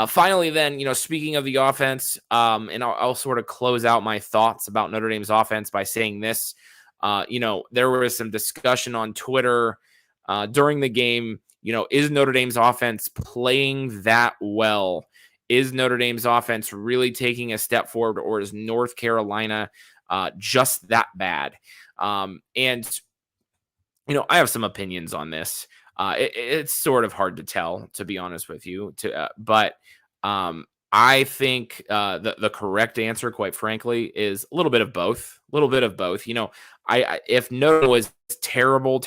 Finally, then, speaking of the offense, and I'll sort of close out my thoughts about Notre Dame's offense by saying this. There was some discussion on Twitter during the game. Is Notre Dame's offense playing that well? Is Notre Dame's offense really taking a step forward, or is North Carolina just that bad? And I have some opinions on this. It's sort of hard to tell, to be honest with you. But I think the correct answer, quite frankly, is a little bit of both. A little bit of both. If Notre was terrible,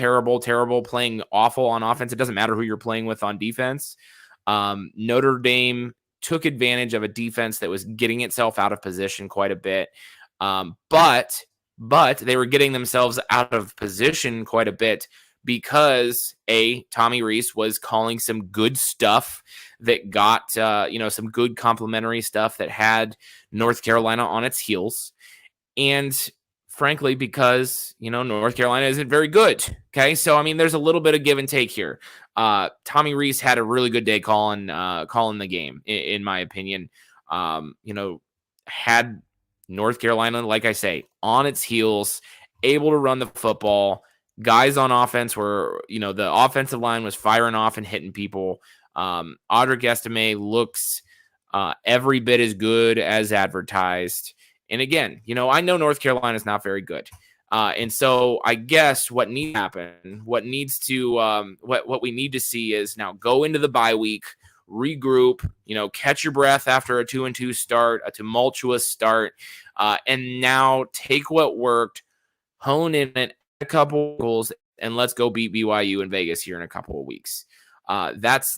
playing awful on offense, it doesn't matter who you're playing with on defense. Notre Dame took advantage of a defense that was getting itself out of position quite a bit. But they were getting themselves out of position quite a bit because Tommy Rees was calling some good stuff that got, some good complimentary stuff that had North Carolina on its heels. And frankly, because, North Carolina isn't very good. Okay. So, there's a little bit of give and take here. Tommy Rees had a really good day calling the game, in my opinion. Had North Carolina, like I say, on its heels, able to run the football. Guys on offense were, the offensive line was firing off and hitting people. Audric Estime looks every bit as good as advertised. And again, I know North Carolina is not very good. And so I guess what needs to happen, what we need to see is now go into the bye week, regroup, catch your breath after a 2-2 start, a tumultuous start, and now take what worked, hone in it, a couple goals, and let's go beat BYU in Vegas here in a couple of weeks. Those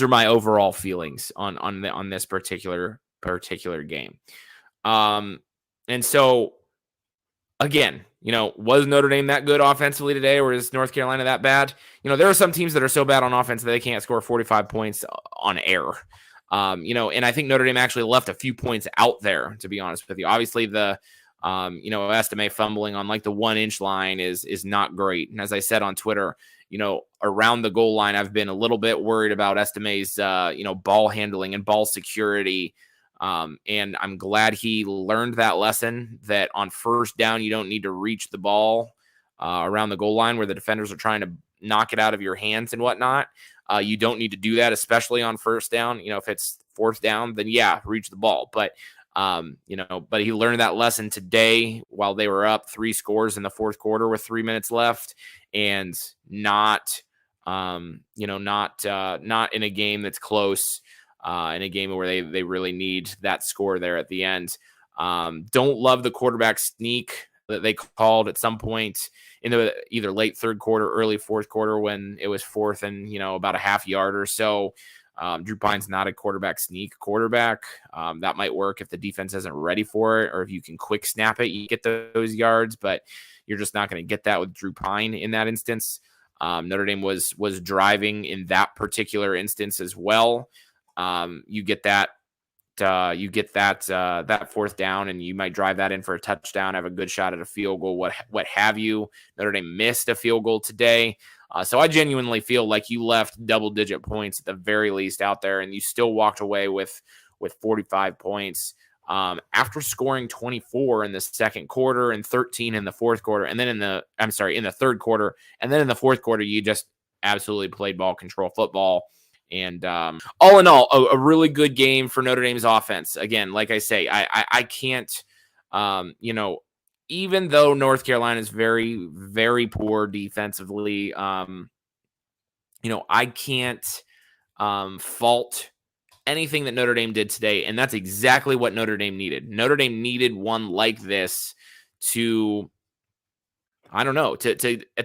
are my overall feelings on this particular game. And so again, was Notre Dame that good offensively today, or is North Carolina that bad? There are some teams that are so bad on offense that they can't score 45 points on air. And I think Notre Dame actually left a few points out there, to be honest with you. Obviously, the Estime fumbling on like the 1-inch line is not great. And as I said on Twitter, around the goal line, I've been a little bit worried about Estime's, ball handling and ball security. And I'm glad he learned that lesson, that on first down, you don't need to reach the ball around the goal line where the defenders are trying to knock it out of your hands and whatnot. You don't need to do that, especially on first down. If it's fourth down, then yeah, reach the ball. But but he learned that lesson today while they were up 3 scores in the fourth quarter with 3 minutes left, and not in a game that's close, in a game where they really need that score there at the end. Don't love the quarterback sneak that they called at some point in the either late third quarter, early fourth quarter, when it was fourth and, about a half yard or so. Drew Pine's not a quarterback sneak quarterback. That might work if the defense isn't ready for it, or if you can quick snap it, you get those yards, but you're just not going to get that with Drew Pine in that instance. Notre Dame was driving in that particular instance as well. You get that fourth down, and you might drive that in for a touchdown, have a good shot at a field goal, what have you. Notre Dame missed a field goal today. So I genuinely feel like you left double-digit points at the very least out there, and you still walked away with 45 points after scoring 24 in the second quarter and 13 in the fourth quarter, and then in the third quarter, and then in the fourth quarter, you just absolutely played ball control football. And all in all, a really good game for Notre Dame's offense. Again, like I say, I can't, even though North Carolina is very, very poor defensively, I can't fault anything that Notre Dame did today. And that's exactly what Notre Dame needed. Notre Dame needed one like this to at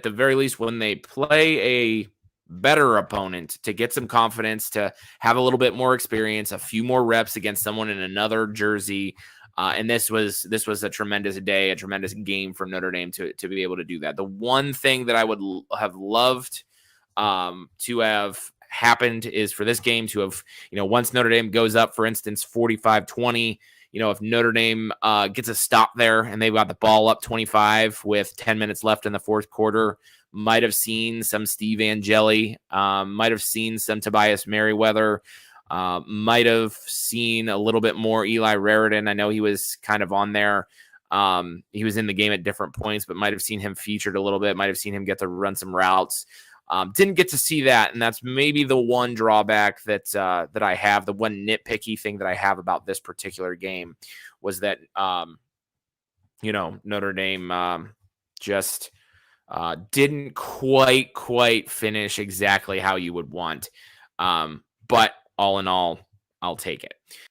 the very least, when they play a better opponent, to get some confidence, to have a little bit more experience, a few more reps against someone in another jersey. And this was a tremendous day, a tremendous game from Notre Dame to be able to do that. The one thing that I would have loved to have happened is for this game to have, once Notre Dame goes up, for instance, 45-20, if Notre Dame gets a stop there and they've got the ball up 25 with 10 minutes left in the fourth quarter, might have seen some Steve Angeli, might have seen some Tobias Merriweather, might have seen a little bit more Eli Raritan. I know he was kind of on there. He was in the game at different points, but might have seen him featured a little bit, might have seen him get to run some routes. Didn't get to see that, and that's maybe the one drawback that I have, the one nitpicky thing that I have about this particular game was that, Notre Dame just didn't quite finish exactly how you would want. But all in all, I'll take it.